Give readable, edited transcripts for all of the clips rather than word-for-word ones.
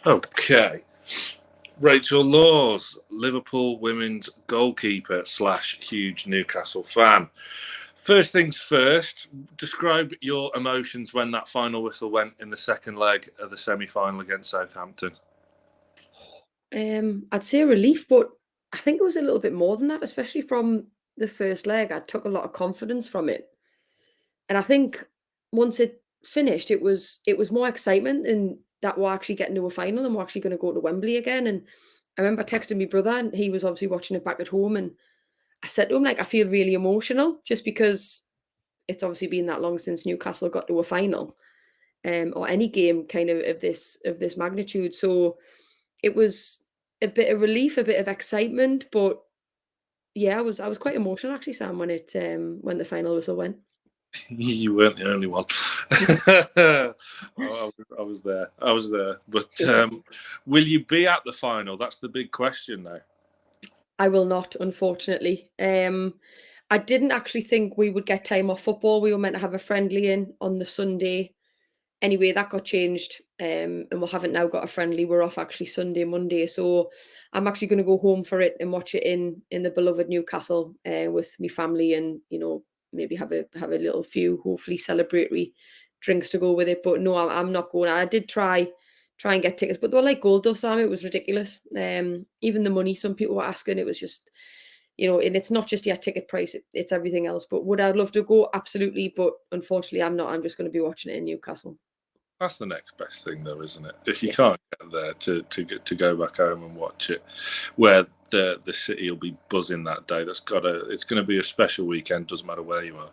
Okay. Rachel Laws, Liverpool women's goalkeeper / huge Newcastle fan. First things first, describe your emotions when that final whistle went in the second leg of the semi-final against Southampton. I'd say a relief, but I think it was a little bit more than that, especially from the first leg. I took a lot of confidence from it. And I think once it finished, it was more excitement and that we're actually getting to a final and we're actually going to go to Wembley again. And I remember texting my brother, and he was obviously watching it back at home. And I said to him, like, I feel really emotional just because it's obviously been that long since Newcastle got to a final, or any game kind of this magnitude. So it was a bit of relief, a bit of excitement, but yeah, I was quite emotional actually, Sam, when the final whistle went. You weren't the only one. I was there. I was there. But will you be at the final? That's the big question now. I will not, unfortunately. I didn't actually think we would get time off football. We were meant to have a friendly in on the Sunday. Anyway, that got changed, and we haven't now got a friendly. We're off actually Sunday, Monday. So I'm actually going to go home for it and watch it in the beloved Newcastle, with my family, and maybe have a little few, hopefully celebratory drinks to go with it. But no, I'm not going. I did try and get tickets, but they were like gold dust, Sam. It was ridiculous. Even the money some people were asking, it was just, and it's not just your ticket price, it's everything else. But would I love to go? Absolutely. But unfortunately, I'm not. I'm just going to be watching it in Newcastle. That's the next best thing, though, isn't it? If you Yes. can't get there to go back home and watch it, where the city will be buzzing that day. It's going to be a special weekend. Doesn't matter where you are.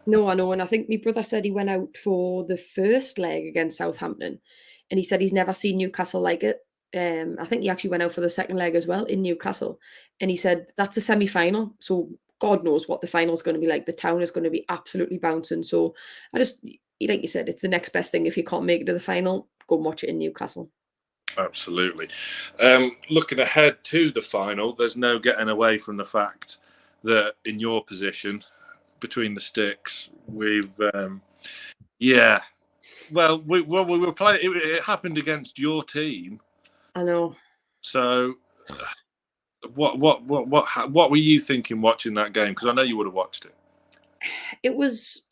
No, I know. And I think my brother said he went out for the first leg against Southampton, and he said he's never seen Newcastle like it. I think he actually went out for the second leg as well in Newcastle, and he said that's a semi-final, so God knows what the final is going to be like. The town is going to be absolutely bouncing. So I just, like you said, it's the next best thing. If you can't make it to the final, go and watch it in Newcastle. Absolutely. Looking ahead to the final, there's no getting away from the fact that in your position, between the sticks, yeah. Well, we were playing. It happened against your team. I know. So, what were you thinking watching that game? Because I know you would have watched it. It was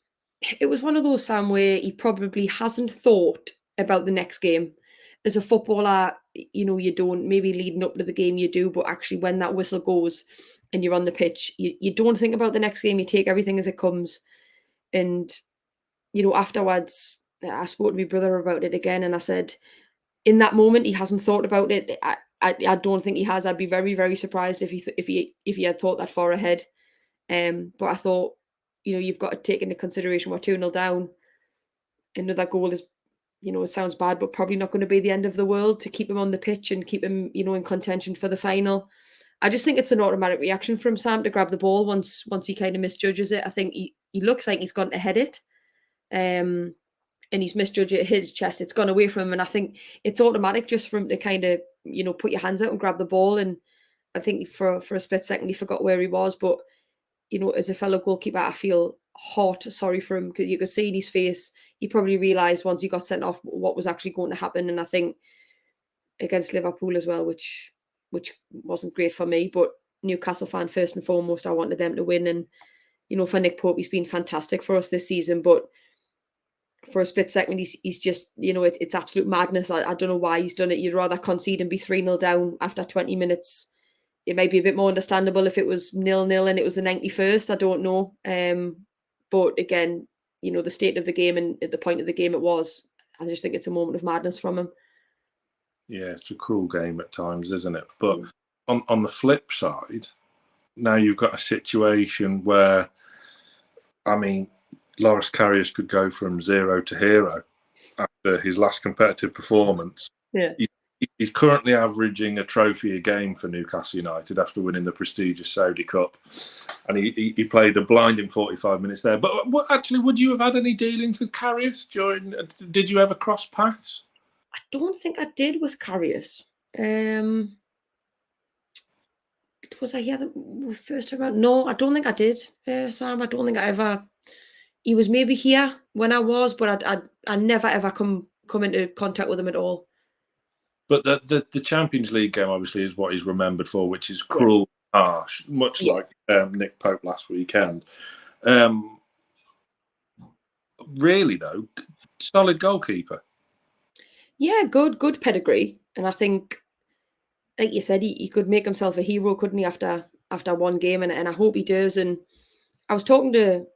one of those, Sam, where he probably hasn't thought about the next game. As a footballer, you don't, maybe leading up to the game you do, but actually when that whistle goes and you're on the pitch, you don't think about the next game. You take everything as it comes. And, afterwards, I spoke to my brother about it again, and I said, in that moment, he hasn't thought about it. I don't think he has. I'd be very, very surprised if he had thought that far ahead. But I thought, you've got to take into consideration we're 2-0 down. Another goal is, it sounds bad, but probably not going to be the end of the world to keep him on the pitch and keep him, in contention for the final. I just think it's an automatic reaction from Sam to grab the ball once he kind of misjudges it. I think he looks like he's gone to head it. And he's misjudged it, his chest. It's gone away from him. And I think it's automatic just for him to kind of, put your hands out and grab the ball. And I think for a split second, he forgot where he was. But as a fellow goalkeeper, I feel hot sorry for him because you could see in his face, he probably realised once he got sent off what was actually going to happen. And I think against Liverpool as well, which wasn't great for me, but Newcastle fan first and foremost, I wanted them to win. And, for Nick Pope, he's been fantastic for us this season, but for a split second, he's just, it's absolute madness. I don't know why he's done it. You'd rather concede and be 3-0 down after 20 minutes. It might be a bit more understandable if it was 0-0 and it was the 91st. I don't know. But again, the state of the game and at the point of the game it was, I just think it's a moment of madness from him. Yeah, it's a cruel game at times, isn't it? But on the flip side, now you've got a situation where, I mean, Loris Karius could go from 0 to hero after his last competitive performance. Yeah. He's currently averaging a trophy a game for Newcastle United after winning the prestigious Saudi Cup. And he played a blinding 45 minutes there. But actually, would you have had any dealings with Karius during? Did you ever cross paths? I don't think I did with Karius. Was I here the first time around? No, I don't think I did, Sam. I don't think I ever. He was maybe here when I was, but I never ever come into contact with him at all. But the Champions League game obviously is what he's remembered for, which is cruel, harsh, much like Nick Pope last weekend. Really though, solid goalkeeper. Yeah, good pedigree, and I think, like you said, he could make himself a hero, couldn't he? After one game, and I hope he does. And I was talking to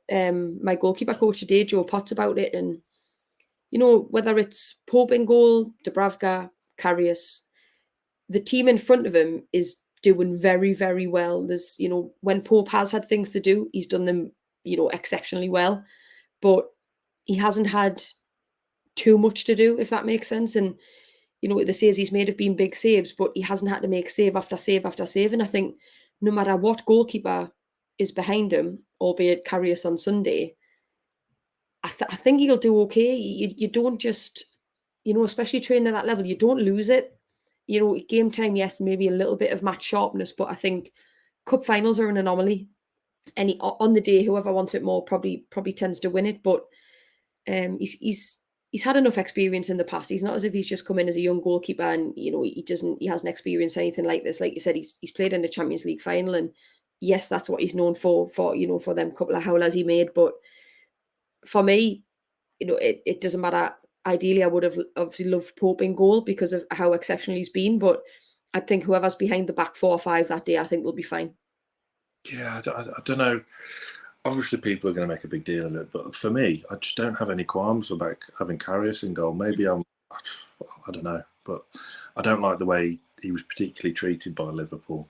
my goalkeeper coach today, Joe Potts, about it, and whether it's Pope in goal, Dubravka, Karius, the team in front of him is doing very, very well. There's, when Pope has had things to do, he's done them, exceptionally well, but he hasn't had too much to do, if that makes sense. And the saves he's made have been big saves, but he hasn't had to make save after save after save. And I think no matter what goalkeeper is behind him, albeit Karius on Sunday, I think he'll do okay. You don't just, especially training at that level, you don't lose it. Game time, yes, maybe a little bit of match sharpness, but I think cup finals are an anomaly. And on the day, whoever wants it more probably tends to win it. But he's had enough experience in the past. He's not as if he's just come in as a young goalkeeper and he hasn't experienced anything like this. Like you said, he's played in the Champions League final, and yes, that's what he's known for them couple of howlers he made. But for me, it doesn't matter. Ideally, I would have obviously loved Pope in goal because of how exceptional he's been. But I think whoever's behind the back 4 or 5 that day, I think they'll be fine. Yeah, I don't know. Obviously, people are going to make a big deal of it, but for me, I just don't have any qualms about having Karius in goal. Maybe I don't know, but I don't like the way he was particularly treated by Liverpool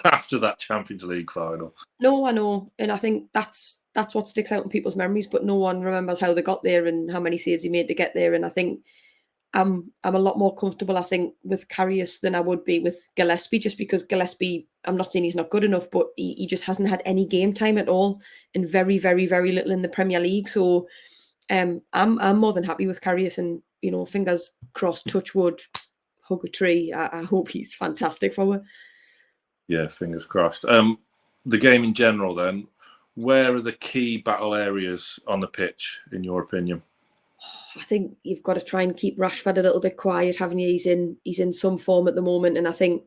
after that Champions League final. No, I know, and I think that's what sticks out in people's memories. But no one remembers how they got there and how many saves he made to get there. And I think I'm a lot more comfortable, I think, with Karius than I would be with Gillespie, just because Gillespie, I'm not saying he's not good enough, but he just hasn't had any game time at all, and very, very, very little in the Premier League. So I'm more than happy with Karius, and fingers crossed, touch wood, hug a tree. I hope he's fantastic for her. Yeah, fingers crossed. The game in general, then, where are the key battle areas on the pitch, in your opinion? I think you've got to try and keep Rashford a little bit quiet, haven't you? He's in some form at the moment, and I think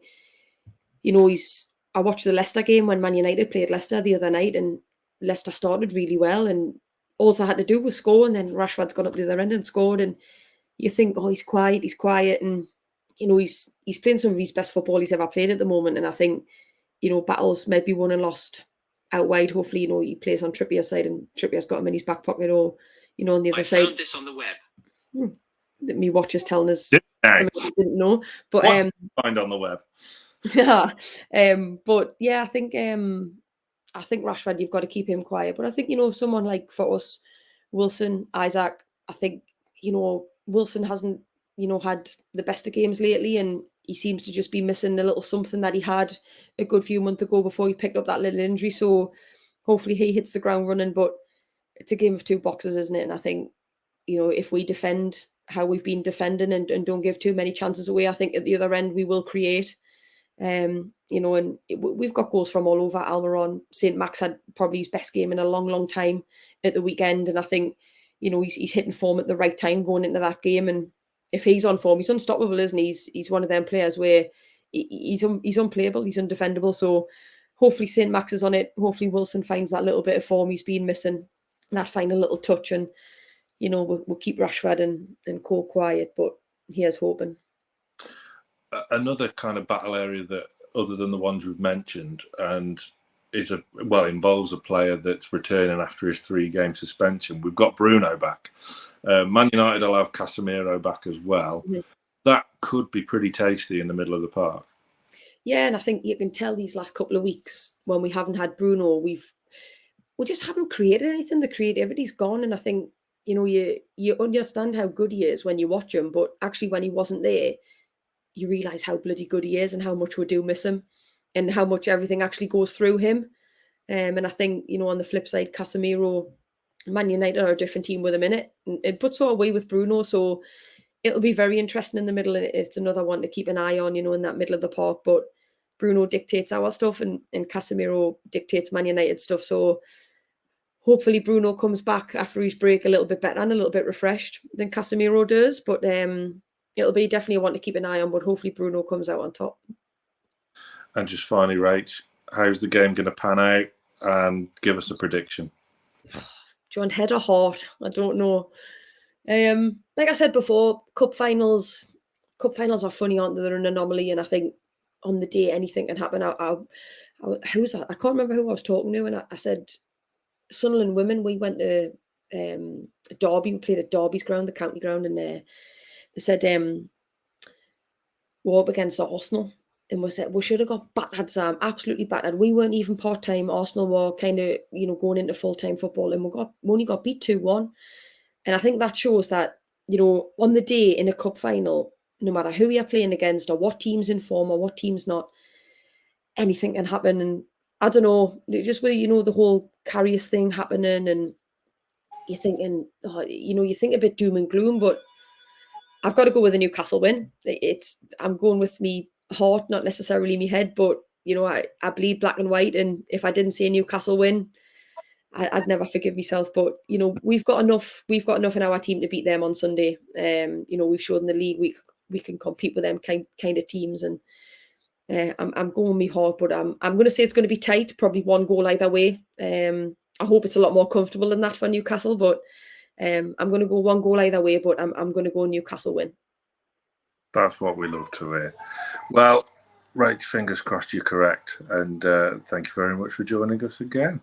I watched the Leicester game when Man United played Leicester the other night, and Leicester started really well, and all I had to do was score, and then Rashford's gone up to the other end and scored, and you think, oh, he's quiet, and he's playing some of his best football he's ever played at the moment, and I think battles might be won and lost out wide. Hopefully, he plays on Trippier's side, and Trippier's got him in his back pocket, or on the other side. I found this on the web. Me watchers telling us I didn't know, but find on the web. Yeah, but yeah, I think Rashford, you've got to keep him quiet. But I think someone like, for us, Wilson, Isaac. I think Wilson hasn't had the best of games lately, and he seems to just be missing a little something that he had a good few months ago before he picked up that little injury. So hopefully he hits the ground running. But it's a game of 2 boxes, isn't it? And I think if we defend how we've been defending and don't give too many chances away, I think at the other end we will create. And we've got goals from all over. Almiron, Saint-Max had probably his best game in a long, long time at the weekend, and I think he's hitting form at the right time going into that game. And if he's on form, he's unstoppable, isn't he? He's one of them players where he's unplayable, he's undefendable. So hopefully Saint-Max is on it. Hopefully Wilson finds that little bit of form he's been missing, that final little touch, and we'll keep Rashford and Cole quiet. But here's hoping. Another kind of battle area that, other than the ones we've mentioned, and involves a player that's returning after his 3-game suspension. We've got Bruno back. Man United will have Casemiro back as well. Mm-hmm. That could be pretty tasty in the middle of the park. Yeah, and I think you can tell these last couple of weeks when we haven't had Bruno, we just haven't created anything. The creativity's gone, and I think you understand how good he is when you watch him, but actually when he wasn't there, you realise how bloody good he is and how much we do miss him and how much everything actually goes through him. And I think, on the flip side, Casemiro, Man United are a different team with him in it. It puts so away with Bruno, so it'll be very interesting in the middle, and it's another one to keep an eye on, in that middle of the park. But Bruno dictates our stuff, and Casemiro dictates Man United stuff. So hopefully Bruno comes back after his break a little bit better and a little bit refreshed than Casemiro does. But it'll be definitely one to keep an eye on, but hopefully Bruno comes out on top. And just finally, Rach, how's the game going to pan out? And give us a prediction. Do you want head or heart? I don't know. Like I said before, cup finals are funny, aren't they? They're an anomaly, and I think on the day anything can happen. Who's that? I can't remember who I was talking to, and I said Sunderland women. We went to Derby. We played at Derby's ground, the county ground, and they said we're up against Arsenal. And we said we should have got battered, Sam. Absolutely battered. We weren't even part-time. Arsenal were kind of, going into full-time football, and we only got beat 2-1. And I think that shows that, on the day in a cup final, no matter who you're playing against or what team's in form or what team's not, anything can happen. And I don't know, just with, the whole Karius thing happening, and you're thinking, you think a bit doom and gloom, but I've got to go with a Newcastle win. I'm going with me heart, not necessarily me head, but I bleed black and white, and if I didn't see a Newcastle win, I'd never forgive myself. But we've got enough in our team to beat them on Sunday. We've shown in the league we can compete with them kind of teams, and I'm going me heart, but I'm going to say it's going to be tight, probably one goal either way. I hope it's a lot more comfortable than that for Newcastle, but I'm going to go one goal either way, but I'm going to go Newcastle win. That's what we love to hear. Well, right, fingers crossed you're correct. And thank you very much for joining us again.